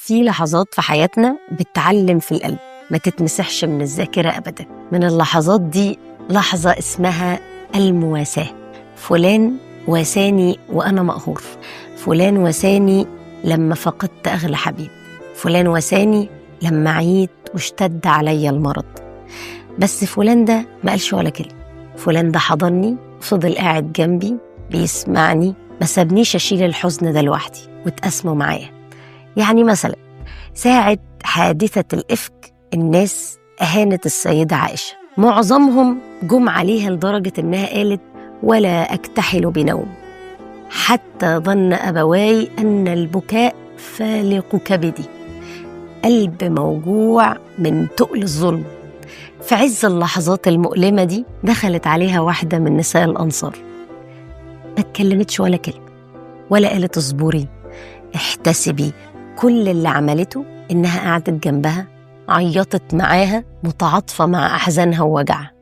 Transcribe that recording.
في لحظات في حياتنا بتعلم في القلب، ما تتمسحش من الذاكرة أبدا. من اللحظات دي لحظة اسمها المواساة. فلان واساني وأنا مقهور، فلان واساني لما فقدت أغلى حبيب، فلان واساني لما عيت واشتد عليا المرض. بس فلان ده ما قالش ولا كلمة، فلان ده حضني وفضل قاعد جنبي بيسمعني، ما سابنيش أشيل الحزن ده لوحدي واتقسموا معايا. يعني مثلا ساعة حادثة الإفك الناس أهانت السيدة عائشة، معظمهم جم عليها لدرجة إنها قالت ولا أكتحل بنوم، حتى ظن أبواي أن البكاء فالق كبدي. قلب موجوع من تقل الظلم. في عز اللحظات المؤلمة دي دخلت عليها واحدة من نساء الأنصار، ما اتكلمتش ولا كلمة ولا قالت اصبري احتسبي. كل اللي عملته إنها قعدت جنبها، عيطت معاها، متعاطفة مع أحزانها ووجعها.